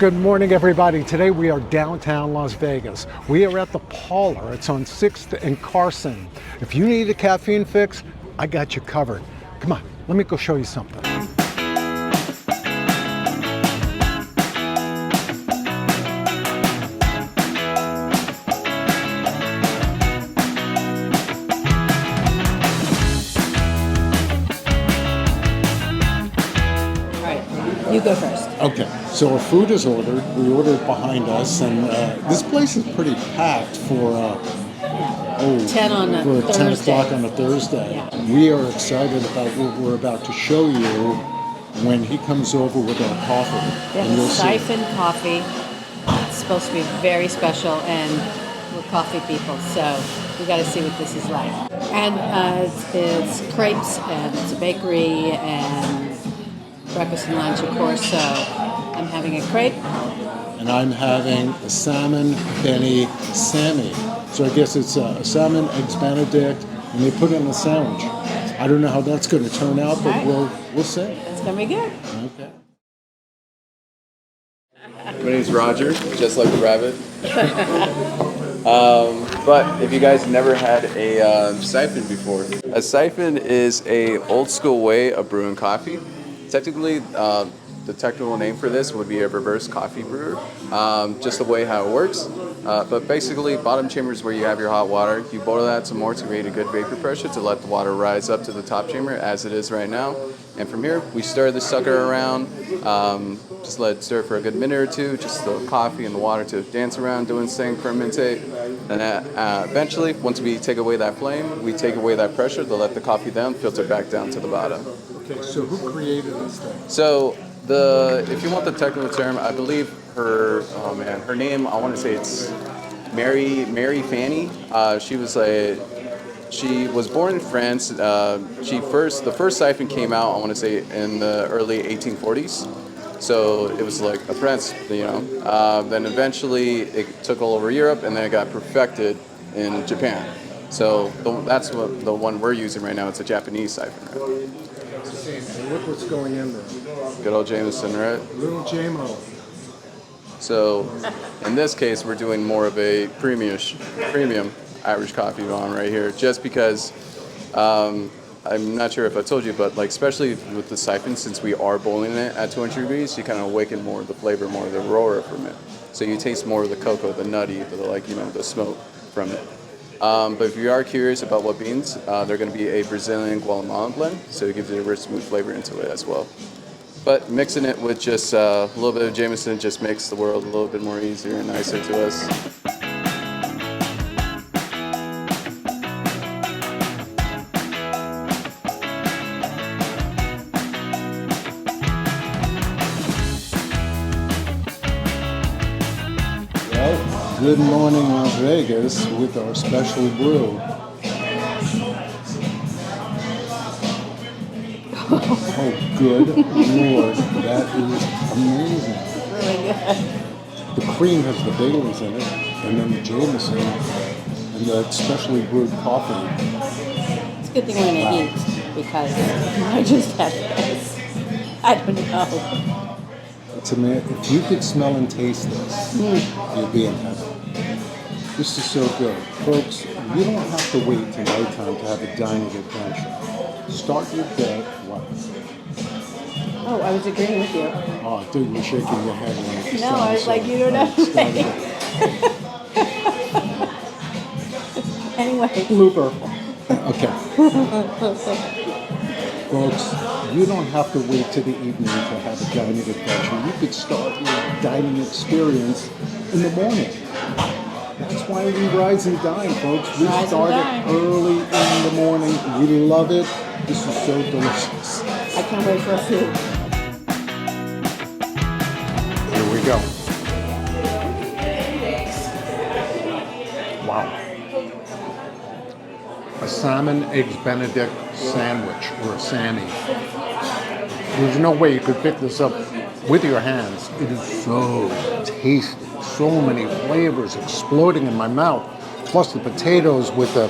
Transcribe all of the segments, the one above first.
Good morning, everybody. Today we are downtown Las Vegas. We are at the Parlour. It's on 6th and Carson. If you need a caffeine fix, I got you covered. Come on, let me go show you something. You go first. Okay, so our food is ordered. We ordered behind us, and this place is pretty packed for 10 on a for Thursday. 10 o'clock on a Thursday. Yeah. We are excited about what we're about to show you when he comes over with our coffee. We have a Siphon coffee. It's supposed to be very special, and we're coffee people, so we got to see what this is like. And it's crepes, and it's a bakery, and breakfast and lunch, of course, so I'm having a crepe. And I'm having a Salmon Benedict Sammy. So I guess it's a salmon, eggs Benedict, and they put it in a sandwich. I don't know how that's going to turn out, but we'll see. It's going to be good. Okay. My name's Roger, just like the rabbit. But if you guys never had a siphon before, a siphon is a old school way of brewing coffee. Technically, the technical name for this would be a reverse coffee brewer, just the way how it works. But basically, bottom chamber is where you have your hot water. You boil that some more to create a good vapor pressure to let the water rise up to the top chamber as it is right now. And from here, we stir the sucker around, just let it stir for a good minute or two, just the coffee and the water to dance around, doing its thing, fermentate. And eventually, once we take away that flame, we take away that pressure to let the coffee down, filter back down to the bottom. Okay, so who created this thing? So if you want the technical term, I believe her name, I want to say it's Mary Fanny. She was born in France. The first siphon came out, I want to say, in the early 1840s. So it was like a prince, Then eventually it took all over Europe, and then it got perfected in Japan. So that's what the one we're using right now. It's a Japanese siphon. Right? Look what's going in there. Good old Jameson, right? Little J-Mo. So in this case, we're doing more of a premium Irish coffee on right here, just because I'm not sure if I told you, but like especially with the siphon, since we are boiling it at 200 degrees, you kind of awaken more of the flavor, more of the aurora from it. So you taste more of the cocoa, the nutty, the smoke from it. But if you are curious about what beans, they're going to be a Brazilian-Guatemalan blend, so it gives you a rich, smooth flavor into it as well. But mixing it with just a little bit of Jameson just makes the world a little bit more easier and nicer to us. Good morning, Las Vegas, with our special brew. Oh, good Lord, that is amazing. Really good. The cream has the Baileys in it, and then the Jameson, and the specially brewed coffee. It's a good thing we're going to eat, because I just had this. I don't know. If you could smell and taste this, you'd be in heaven. This is so good. Folks, you don't have to wait till nighttime to have a dining adventure. Start your day right. Oh, I was agreeing with you. Oh, dude, you're shaking your head when it No, I was like, you don't know. Anyway. Blooper. Okay. Folks, you don't have to wait till the evening to have a dining adventure. You could start your dining experience in the morning. That's why we rise and dine, folks. We start it early in the morning. We love it. This is so delicious. I can't wait for a food. Here we go. Wow. A salmon, eggs Benedict sandwich, or a Sammy. There's no way you could pick this up with your hands. It is so tasty. So many flavors exploding in my mouth. Plus the potatoes with the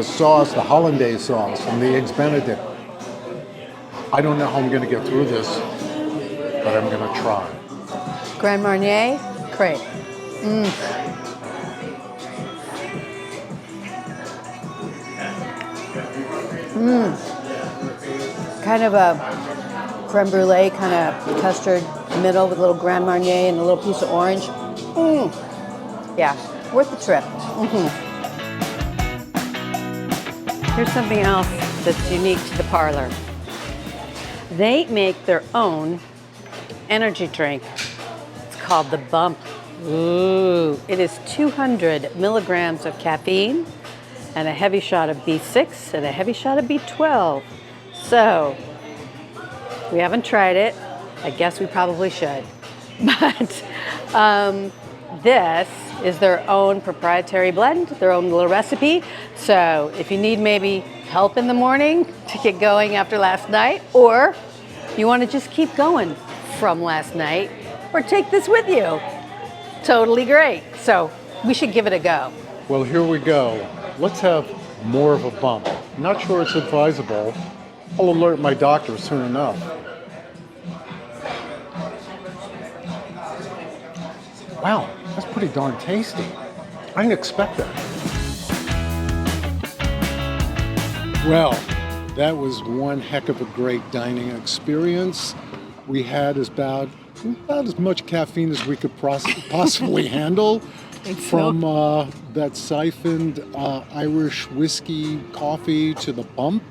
sauce, the hollandaise sauce, and the eggs Benedict. I don't know how I'm going to get through this. but I'm going to try. Grand Marnier crepe. Kind of a creme brulee, kind of custard middle with a little Grand Marnier and a little piece of orange. Yeah, worth the trip. Here's something else that's unique to the Parlour. They make their own energy drink. It's called the Bump. Ooh, it is 200 milligrams of caffeine and a heavy shot of B6 and a heavy shot of B12. So, we haven't tried it. I guess we probably should. But this is their own proprietary blend, their own little recipe. So if you need maybe help in the morning to get going after last night, or you want to just keep going from last night, or take this with you, totally great. So we should give it a go. Well, here we go. Let's have more of a bump. Not sure it's advisable. I'll alert my doctor soon enough. Wow, that's pretty darn tasty. I didn't expect that. Well, that was one heck of a great dining experience. We had about as much caffeine as we could possibly handle from that siphoned Irish whiskey coffee to the Bump.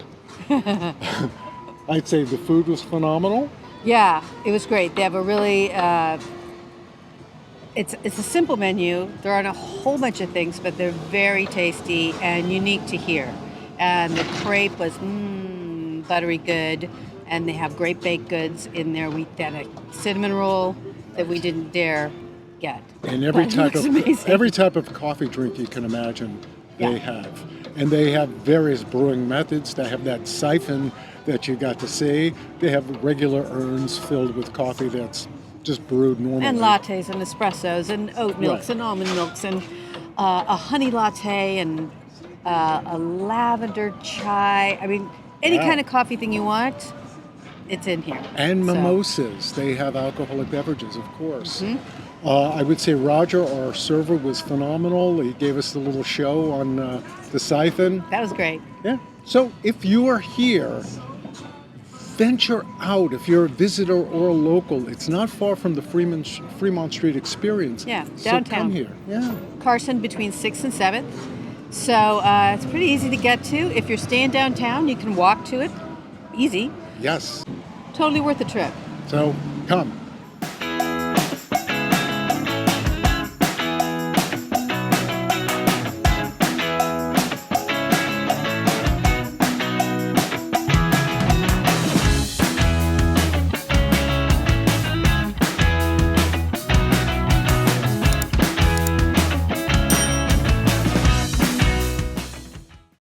I'd say the food was phenomenal. Yeah, it was great. They have a really, it's a simple menu. There aren't a whole bunch of things, but they're very tasty and unique to here. And the crepe was buttery good, and they have great baked goods in there. We had a cinnamon roll that we didn't dare get. And every type of coffee drink you can imagine, they have. And they have various brewing methods. They have that siphon that you got to see. They have regular urns filled with coffee that's just brewed normally. And lattes and espressos and oat milks and almond milks and a honey latte and a lavender chai. I mean, any kind of coffee thing you want, it's in here. And mimosas. They have alcoholic beverages, of course. I would say Roger, our server, was phenomenal. He gave us the little show on the siphon. That was great. Yeah. So if you are here, venture out. If you're a visitor or a local, it's not far from the Fremont Street experience. Yeah, So downtown. come here. Yeah. Carson between 6th and 7th. So it's pretty easy to get to. If you're staying downtown, you can walk to it. Easy. Yes. Totally worth the trip. So come.